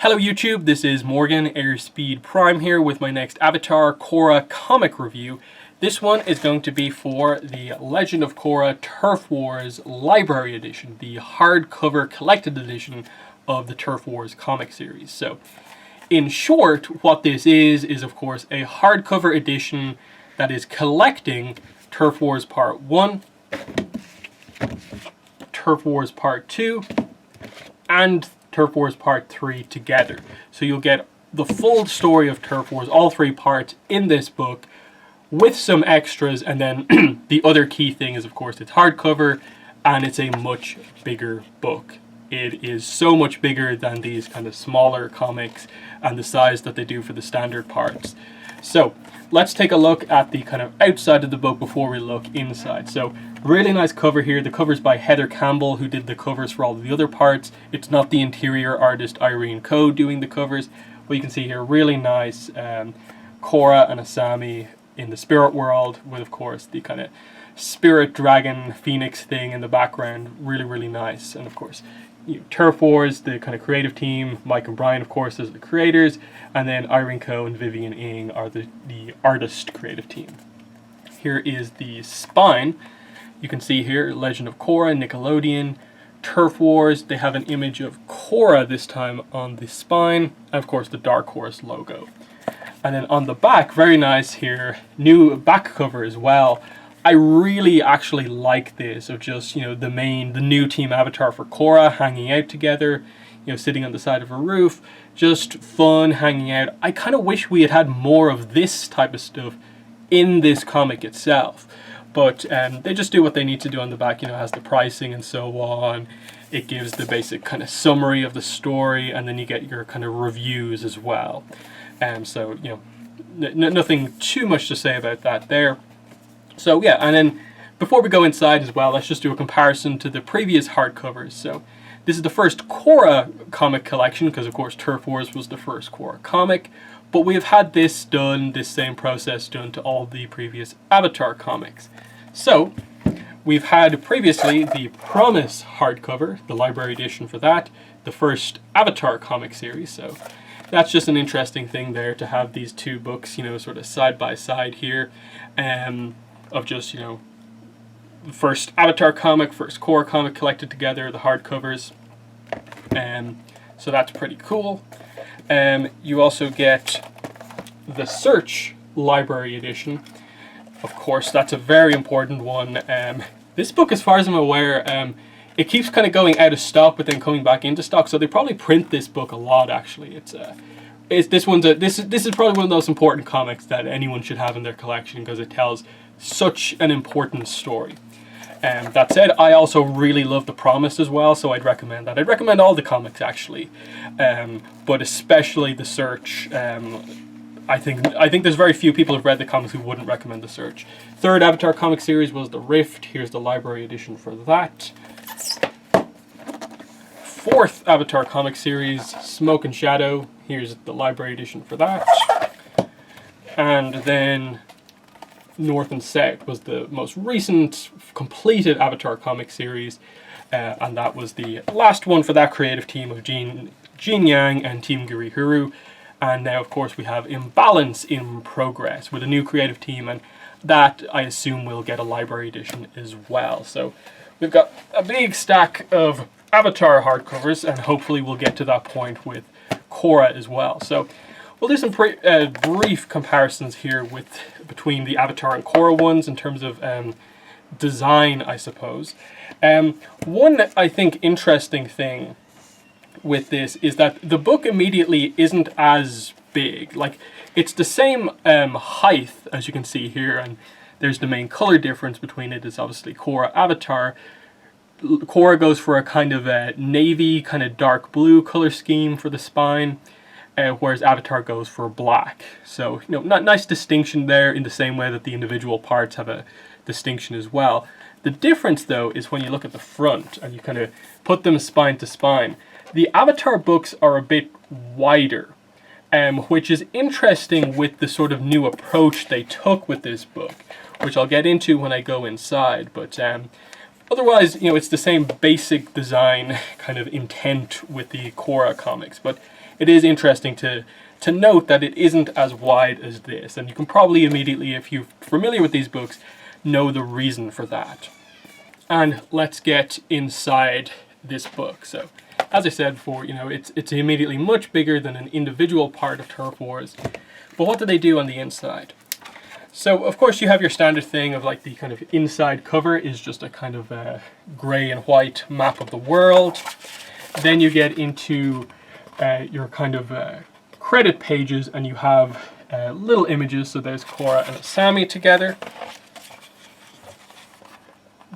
Hello YouTube, this is Morgan, Airspeed Prime here with my next Avatar Korra comic review. This one is going to be for the Legend of Korra Turf Wars Library Edition, the hardcover collected edition of the Turf Wars comic series. So, in short, what this is of course a hardcover edition that is collecting Turf Wars Part 1, Turf Wars Part 2, and Turf Wars Part 3 together. So you'll get the full story of Turf Wars, all three parts in this book, with some extras, and then the other key thing is, of course, it's hardcover, and it's a much bigger book. It is so much bigger than these kind of smaller comics and the size that they do for the standard parts. So let's take a look at the kind of outside of the book before we look inside. So really nice cover here. The cover's by Heather Campbell, who did the covers for all of the other parts. It's not the interior artist Irene Coe doing the covers, but you can see here really nice Korra and Asami in the spirit world, with of course the kind of spirit dragon phoenix thing in the background. Really nice. And of course Turf Wars, the kind of creative team, Mike and Brian of course as the creators, and then Irene Coe and Vivian Ing are the artist creative team. Here is the spine. You can see here Legend of Korra, Nickelodeon, Turf Wars. They have an image of Korra this time on the spine, and of course the Dark Horse logo. And then on the back, very nice here, new back cover as well. I really actually like this, of just, the new team avatar for Korra hanging out together, sitting on the side of a roof, just fun hanging out. I kind of wish we had had more of this type of stuff in this comic itself. But they just do what they need to do on the back, it has the pricing and so on. It gives the basic kind of summary of the story, and then you get your kind of reviews as well. So, nothing too much to say about that there. So yeah, and then before we go inside as well, let's just do a comparison to the previous hardcovers. So this is the first Korra comic collection, because of course Turf Wars was the first Korra comic, but we have had this same process done to all the previous Avatar comics. So we've had previously the Promise hardcover, the library edition for that, the first Avatar comic series. So that's just an interesting thing there to have these two books, sort of side by side here. Of just, the first Avatar comic, first Korra comic collected together, the hardcovers. So that's pretty cool. You also get the Search Library Edition. Of course, that's a very important one. This book, as far as I'm aware, it keeps kind of going out of stock, but then coming back into stock. So they probably print this book a lot. Actually, this is probably one of those important comics that anyone should have in their collection, because it tells such an important story. That said, I also really love The Promise as well, so I'd recommend that. I'd recommend all the comics actually, but especially The Search. I think there's very few people who've read the comics who wouldn't recommend The Search. Third Avatar comic series was The Rift. Here's the library edition for that. Fourth Avatar comic series, Smoke and Shadow. Here's the library edition for that. And then North and South was the most recent completed Avatar comic series, and that was the last one for that creative team of Jean Yang and Team Gurihuru. And now, of course, we have Imbalance in progress with a new creative team, and that I assume will get a library edition as well. So we've got a big stack of Avatar hardcovers, and hopefully we'll get to that point with Korra as well. So we'll do some brief comparisons here between the Avatar and Korra ones in terms of design, I suppose. One, I think, interesting thing with this is that the book immediately isn't as big. Like, it's the same height, as you can see here, and there's the main color difference between it is obviously Korra Avatar. Korra goes for a kind of a navy, kind of dark blue color scheme for the spine, whereas Avatar goes for black. So, nice distinction there, in the same way that the individual parts have a distinction as well. The difference, though, is when you look at the front and you kind of put them spine to spine. The Avatar books are a bit wider, which is interesting with the sort of new approach they took with this book, which I'll get into when I go inside. But Otherwise, you know, it's the same basic design kind of intent with the Korra comics, but it is interesting to note that it isn't as wide as this, and you can probably immediately, if you're familiar with these books, know the reason for that. And let's get inside this book. So, as I said before, you know, it's immediately much bigger than an individual part of Turf Wars. But what do they do on the inside? So, of course, you have your standard thing of like the kind of inside cover is just a kind of grey and white map of the world. Then you get into your kind of credit pages, and you have little images. So there's Korra and Asami together.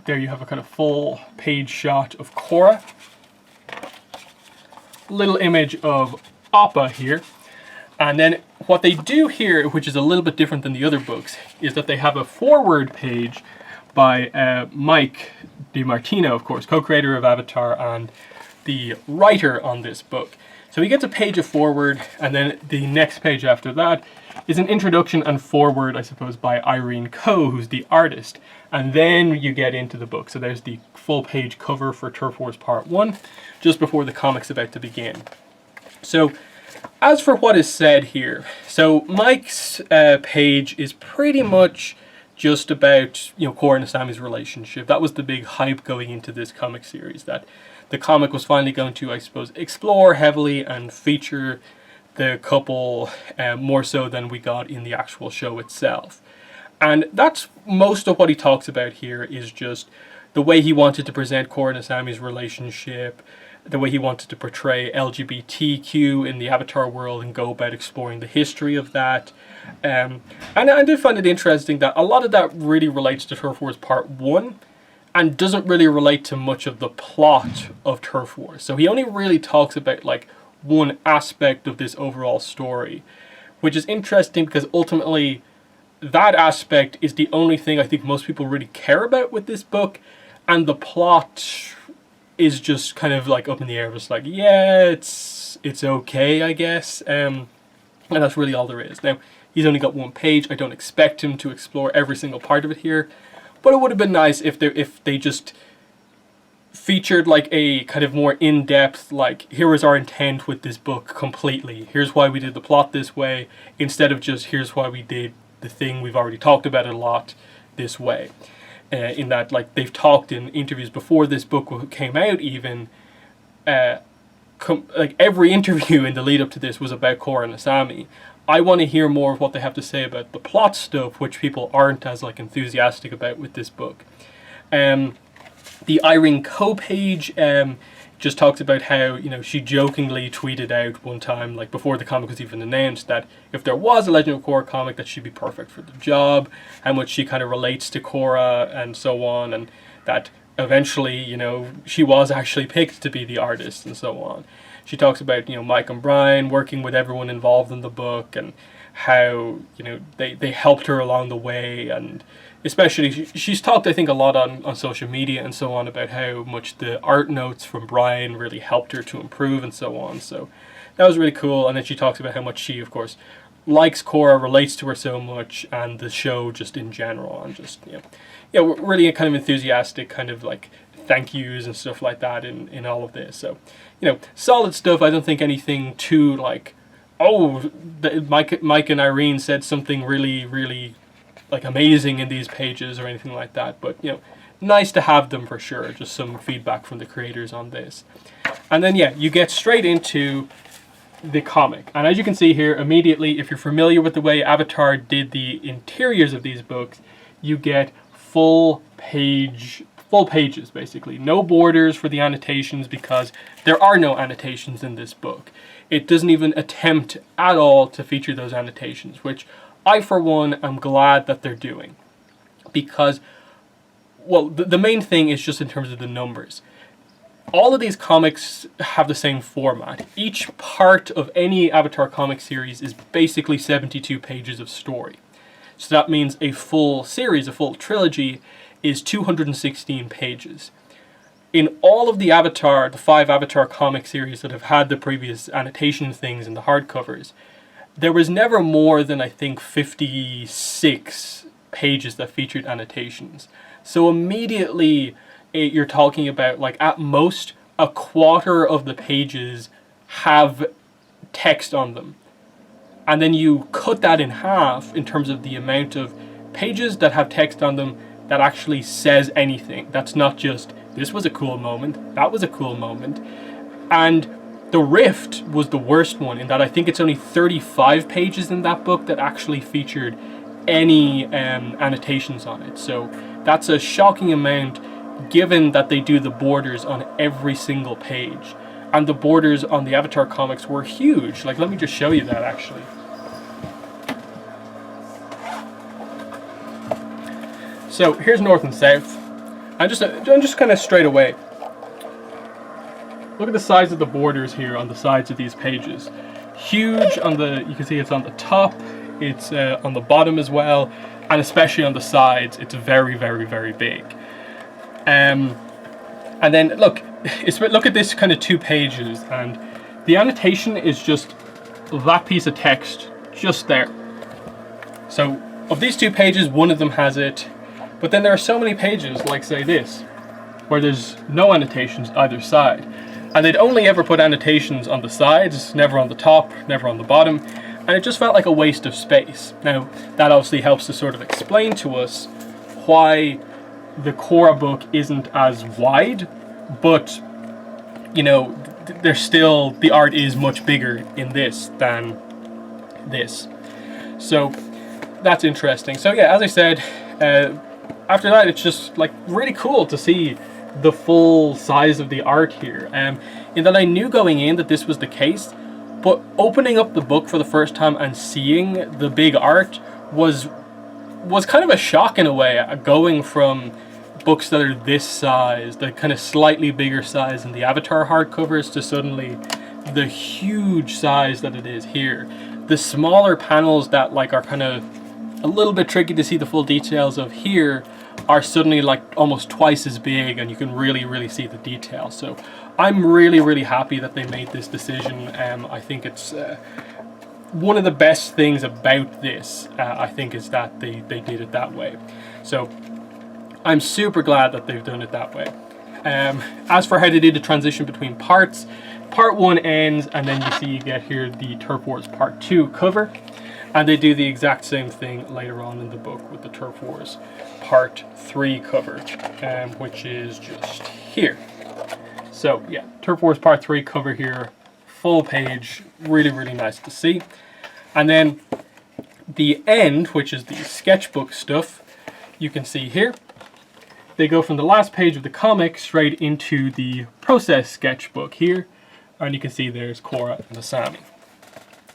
There you have a kind of full page shot of Korra. Little image of Appa here. And then what they do here, which is a little bit different than the other books, is that they have a forward page by Mike DiMartino, of course, co-creator of Avatar and the writer on this book. So he gets a page of forward, and then the next page after that is an introduction and forward, I suppose, by Irene Coe, who's the artist. And then you get into the book. So there's the full page cover for Turf Wars Part 1, just before the comic's about to begin. So, as for what is said here, so Mike's page is pretty much just about, you know, Korra and Asami's relationship. That was the big hype going into this comic series, that the comic was finally going to, I suppose, explore heavily and feature the couple more so than we got in the actual show itself. And that's most of what he talks about here, is just the way he wanted to present Korra and Asami's relationship, the way he wanted to portray LGBTQ in the Avatar world and go about exploring the history of that. And I do find it interesting that a lot of that really relates to Turf Wars Part 1 and doesn't really relate to much of the plot of Turf Wars. So he only really talks about like one aspect of this overall story, which is interesting because ultimately that aspect is the only thing I think most people really care about with this book, and the plot is just kind of like up in the air. It's like, yeah, it's okay, I guess. And that's really all there is. Now, he's only got one page. I don't expect him to explore every single part of it here, but it would have been nice if they just featured like a kind of more in-depth, like, here was our intent with this book completely. Here's why we did the plot this way, instead of just here's why we did the thing we've already talked about a lot this way. In that, like, they've talked in interviews before this book came out even, like every interview in the lead up to this was about Korra and Asami. I want to hear more of what they have to say about the plot stuff, which people aren't as like enthusiastic about with this book. The Irene Coe page just talks about how, you know, she jokingly tweeted out one time, like before the comic was even announced, that if there was a Legend of Korra comic, that she'd be perfect for the job, how much she kind of relates to Korra and so on, and that eventually, you know, she was actually picked to be the artist and so on. She talks about, you know, Mike and Brian working with everyone involved in the book and how, you know, they helped her along the way, and especially she's talked, I think, a lot on social media and so on about how much the art notes from Brian really helped her to improve and so on. So that was really cool. And then she talks about how much she, of course, likes Korra, relates to her so much, and the show just in general, and just, you know, really kind of enthusiastic kind of like thank yous and stuff like that in all of this. So, you know, solid stuff. I don't think anything too like, oh, Mike and Irene said something really, really like amazing in these pages or anything like that, but, you know, nice to have them for sure. Just some feedback from the creators on this. And then, yeah, you get straight into the comic. And as you can see here, immediately, if you're familiar with the way Avatar did the interiors of these books, you get full pages, basically. No borders for the annotations, because there are no annotations in this book. It doesn't even attempt at all to feature those annotations, which I, for one, am glad that they're doing. Because, well, the main thing is just in terms of the numbers. All of these comics have the same format. Each part of any Avatar comic series is basically 72 pages of story. So that means a full series, a full trilogy, is 216 pages. In all of the 5 Avatar comic series that have had the previous annotation things in the hardcovers, there was never more than, I think, 56 pages that featured annotations. So immediately you're talking about like at most a quarter of the pages have text on them. And then you cut that in half in terms of the amount of pages that have text on them that actually says anything. That's not just, this was a cool moment, that was a cool moment. And The Rift was the worst one in that I think it's only 35 pages in that book that actually featured any annotations on it. So that's a shocking amount given that they do the borders on every single page. And the borders on the Avatar comics were huge. Like, let me just show you that actually. So here's North and South. I'm just kind of straight away. Look at the size of the borders here on the sides of these pages. Huge on the, you can see it's on the top, it's on the bottom as well, and especially on the sides, it's very, very, very big. And then look at this kind of 2 pages, and the annotation is just that piece of text just there. So of these 2 pages, one of them has it, but then there are so many pages, like say this, where there's no annotations either side. And they'd only ever put annotations on the sides, never on the top, never on the bottom, and it just felt like a waste of space. Now, that obviously helps to sort of explain to us why the Korra book isn't as wide, but, you know, there's still, the art is much bigger in this than this. So, that's interesting. So yeah, as I said, after that, it's just like really cool to see the full size of the art here, in that I knew going in that this was the case, but opening up the book for the first time and seeing the big art was kind of a shock in a way, going from books that are this size, the kind of slightly bigger size in the Avatar hardcovers, to suddenly the huge size that it is here. The smaller panels that like are kind of a little bit tricky to see the full details of here are suddenly like almost twice as big, and you can really see the detail. So I'm really happy that they made this decision. I think it's one of the best things about this, I think, is that they did it that way. So I'm super glad that they've done it that way. As for how they did the transition between parts, part 1 ends, and then you see you get here the Turf Wars Part 2 cover, and they do the exact same thing later on in the book with the Turf Wars Part 3 cover, which is just here. So yeah, Turf Wars Part 3 cover here, full page, really nice to see. And then the end, which is the sketchbook stuff, you can see here. They go from the last page of the comic straight into the process sketchbook here, and you can see there's Korra and Asami.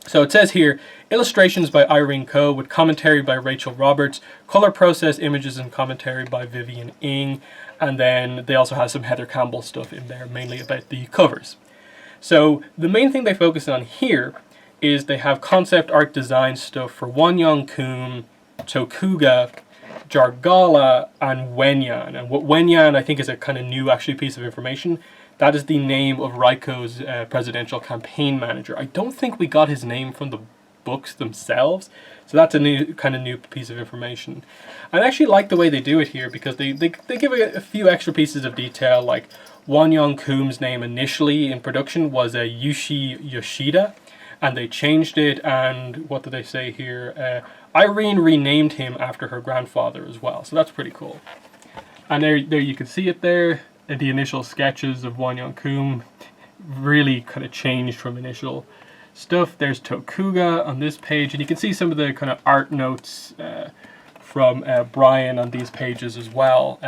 So it says here, illustrations by Irene Coe with commentary by Rachel Roberts, color process images and commentary by Vivian Ng, and then they also have some Heather Campbell stuff in there, mainly about the covers. So the main thing they focus on here is they have concept art design stuff for Wonyoung Koom, Tokuga, Jargala, and Wenyan. And what Wenyan I think is a kind of new actually piece of information. That is the name of Raiko's presidential campaign manager. I don't think we got his name from the books themselves, so that's a new piece of information. I actually like the way they do it here because they give a few extra pieces of detail, like Wonyoung Koom's name initially in production was Yushi Yoshida, and they changed it, and what did they say here? Irene renamed him after her grandfather as well, so that's pretty cool. And there you can see it there. The initial sketches of Wonyoung Koom really kind of changed from initial stuff. There's Tokuga on this page, and you can see some of the kind of art notes from Brian on these pages as well.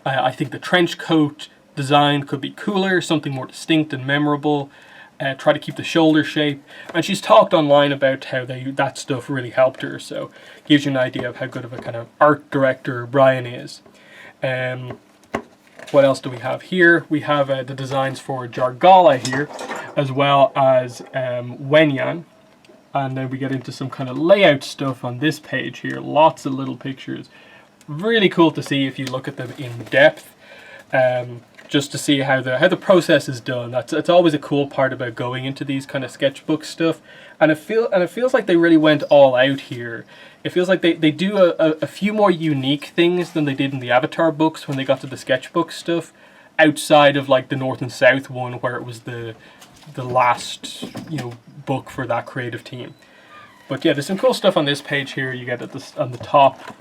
I think the trench coat design could be cooler, something more distinct and memorable. Try to keep the shoulder shape, and she's talked online about how that stuff really helped her, so gives you an idea of how good of a kind of art director Brian is. What else do we have here? We have the designs for Jargala here, as well as Wenyan. And then we get into some kind of layout stuff on this page here. Lots of little pictures. Really cool to see if you look at them in depth. just to see how the process is done. It's always a cool part about going into these kind of sketchbook stuff, and it feels like they really went all out here. It feels like they do a few more unique things than they did in the Avatar books when they got to the sketchbook stuff, outside of like the North and South one where it was the last book for that creative team. But yeah, there's some cool stuff on this page here. You get on the top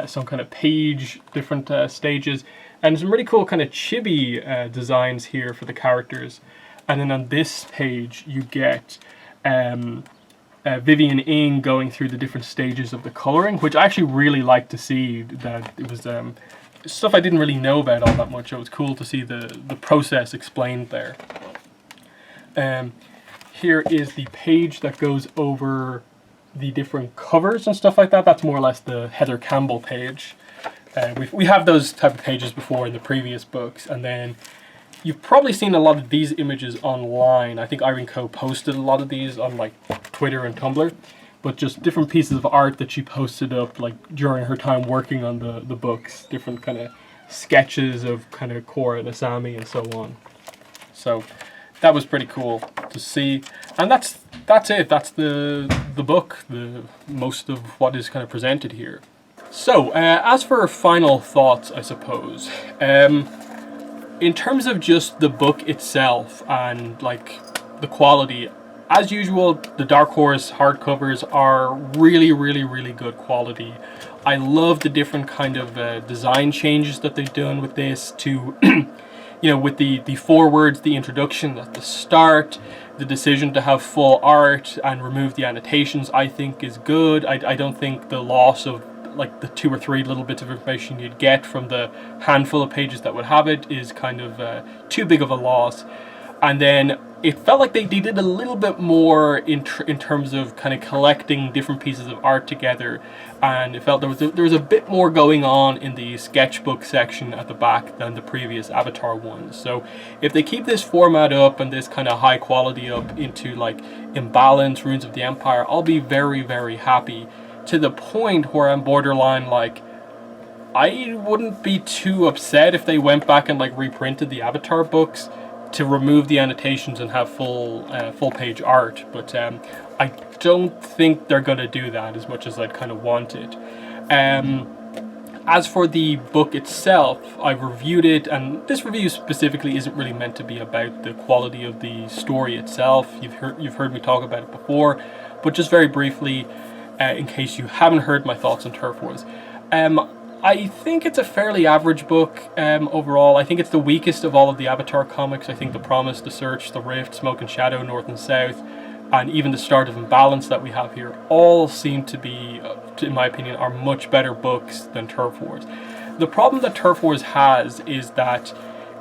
some kind of page, different stages, and some really cool kind of chibi designs here for the characters. And then on this page, you get Vivian Ing going through the different stages of the coloring, which I actually really like to see. That it was stuff I didn't really know about all that much. It was cool to see the process explained there. Here is the page that goes over the different covers and stuff like that. That's more or less the Heather Campbell page. We have those type of pages before in the previous books, and then you've probably seen a lot of these images online. I think Irene Coe posted a lot of these on like Twitter and Tumblr, but just different pieces of art that she posted up like during her time working on the books, different kind of sketches of kind of Korra and Asami and so on. So that was pretty cool to see, and that's it. That's the book, the most of what is kind of presented here. So as for final thoughts, I suppose, in terms of just the book itself and like the quality, as usual, the Dark Horse hardcovers are really, really, really good quality. I love the different kind of design changes that they've done with this to with the forewords, the introduction at the start, the decision to have full art and remove the annotations, I think is good. I don't think the loss of like the 2 or 3 little bits of information you'd get from the handful of pages that would have it is kind of too big of a loss. And then it felt like they did a little bit more in terms of kind of collecting different pieces of art together, and it felt there was a bit more going on in the sketchbook section at the back than the previous Avatar ones. So if they keep this format up and this kind of high quality up into like Imbalance, Ruins of the Empire, I'll be very, very happy, to the point where I'm borderline like, I wouldn't be too upset if they went back and like reprinted the Avatar books to remove the annotations and have full page art, but I don't think they're going to do that as much as I'd kind of want it. As for the book itself, I've reviewed it, and this review specifically isn't really meant to be about the quality of the story itself. You've heard me talk about it before, but just very briefly, in case you haven't heard my thoughts on Turf Wars. I think it's a fairly average book overall. I think it's the weakest of all of the Avatar comics. I think The Promise, The Search, The Rift, Smoke and Shadow, North and South, and even the start of Imbalance that we have here all seem to be, in my opinion, are much better books than Turf Wars. The problem that Turf Wars has is that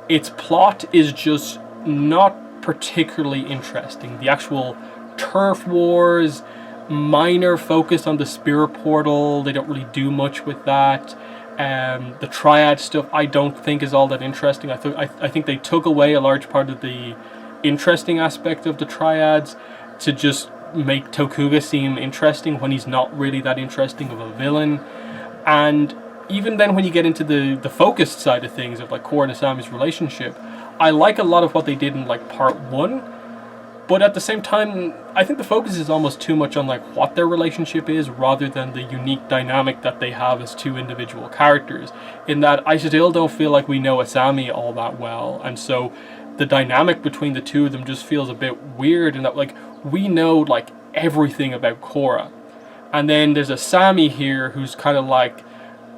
its plot is just not particularly interesting. The actual Turf Wars, minor focus on the Spirit Portal, they don't really do much with that. The Triad stuff I don't think is all that interesting. I think they took away a large part of the interesting aspect of the Triads to just make Tokuga seem interesting when he's not really that interesting of a villain. And even then when you get into the focused side of things of like Korra and Asami's relationship, I like a lot of what they did in like part 1. But at the same time, I think the focus is almost too much on like what their relationship is rather than the unique dynamic that they have as 2 individual characters. In that I still don't feel like we know Asami all that well, and so the dynamic between the 2 of them just feels a bit weird, in that like we know like everything about Korra, and then there's Asami here who's kind of like,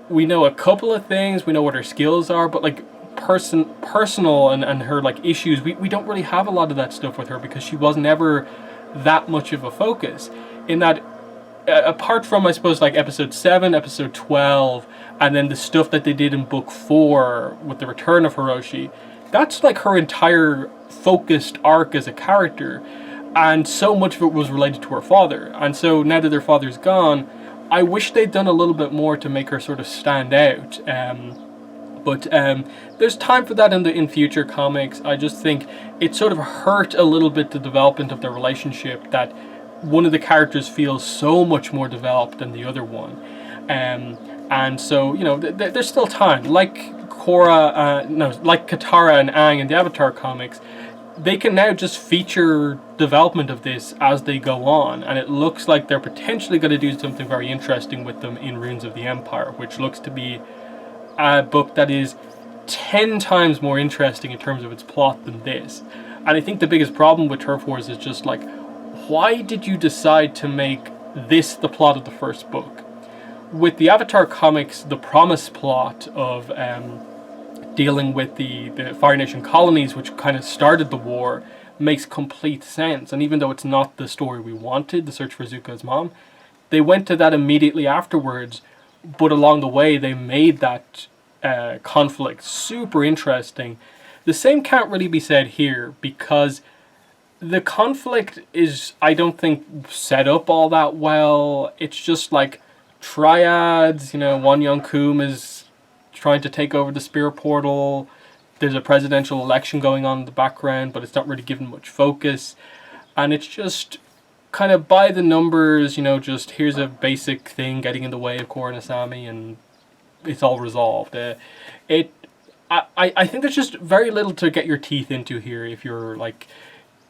we know a couple of things, we know what her skills are, but like personal and her like issues, we don't really have a lot of that stuff with her because she was never that much of a focus. In that apart from I suppose like episode 7, episode 12, and then the stuff that they did in book 4 with the return of Hiroshi, that's like her entire focused arc as a character, and so much of it was related to her father. And so now that their father's gone, I wish they'd done a little bit more to make her sort of stand out. But there's time for that in future comics. I just think it sort of hurt a little bit the development of their relationship, that one of the characters feels so much more developed than the other one. And so, there's still time. Like Korra, no, like Katara and Aang in the Avatar comics, they can now just feature development of this as they go on, and it looks like they're potentially going to do something very interesting with them in Runes of the Empire, which looks to be a book that is 10 times more interesting in terms of its plot than this. And I think the biggest problem with Turf Wars is just like, why did you decide to make this the plot of the first book? With the Avatar comics, the promise plot of dealing with the Fire Nation colonies, which kind of started the war, makes complete sense. And even though it's not the story we wanted, the search for Zuko's mom, they went to that immediately afterwards, but along the way they made that conflict super interesting. The same can't really be said here, because the conflict is, I don't think, set up all that well. It's just like triads, Wan Young Koom is trying to take over the spirit portal. There's a presidential election going on in the background, but it's not really given much focus. And it's just kind of by the numbers, just here's a basic thing getting in the way of Korra and Asami, and it's all resolved. I think there's just very little to get your teeth into here if you're like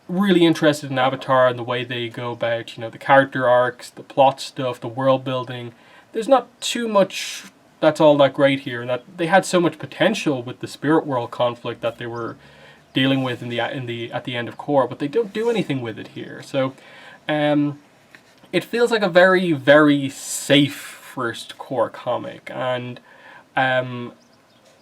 really interested in Avatar and the way they go about, the character arcs, the plot stuff, the world building. There's not too much that's all that great here, and that they had so much potential with the spirit world conflict that they were dealing with at the end of Korra, but they don't do anything with it here. So it feels like a very, very safe first Korra comic, and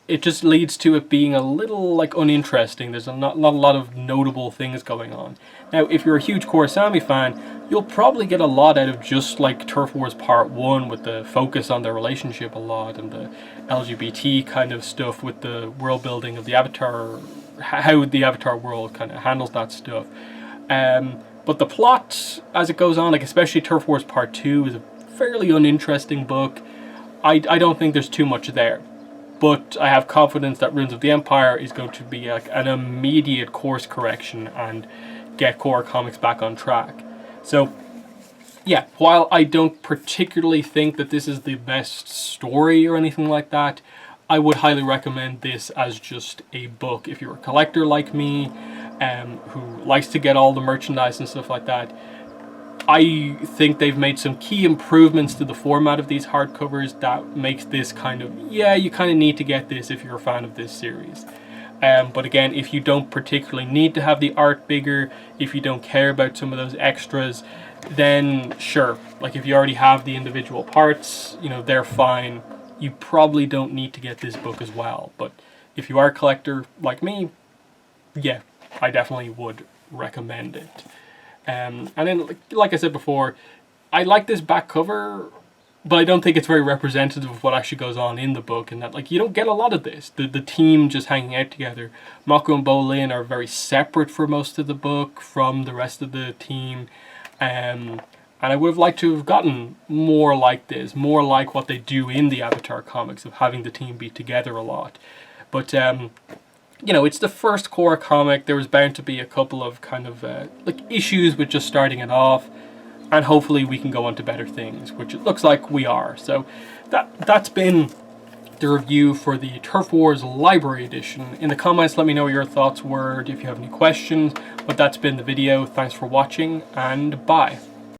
it just leads to it being a little like uninteresting. There's not a lot of notable things going on. Now, if you're a huge Korrasami fan, you'll probably get a lot out of just like Turf Wars Part 1, with the focus on their relationship a lot, and the LGBT kind of stuff with the world building of the Avatar, how the Avatar world kind of handles that stuff. But the plot, as it goes on, like especially Turf Wars Part 2, is a fairly uninteresting book. I don't think there's too much there. But I have confidence that Runes of the Empire is going to be like an immediate course correction and get Korra comics back on track. So, yeah, while I don't particularly think that this is the best story or anything like that, I would highly recommend this as just a book. If you're a collector like me, who likes to get all the merchandise and stuff like that, I think they've made some key improvements to the format of these hardcovers that makes this kind of, yeah, you kind of need to get this if you're a fan of this series. But again, if you don't particularly need to have the art bigger, if you don't care about some of those extras, then sure, like if you already have the individual parts, they're fine. You probably don't need to get this book as well. But if you are a collector like me, yeah, I definitely would recommend it. And then, like I said before, I like this back cover, but I don't think it's very representative of what actually goes on in the book, and that like you don't get a lot of this. The team just hanging out together. Mako and Bolin are very separate for most of the book from the rest of the team, and I would have liked to have gotten more like this, more like what they do in the Avatar comics of having the team be together a lot. But it's the first Korra comic. There was bound to be a couple of kind of issues with just starting it off, and hopefully we can go on to better things, which it looks like we are. So that's been the review for the Turf Wars Library Edition. In the comments, let me know what your thoughts were, if you have any questions. But that's been the video. Thanks for watching, and bye.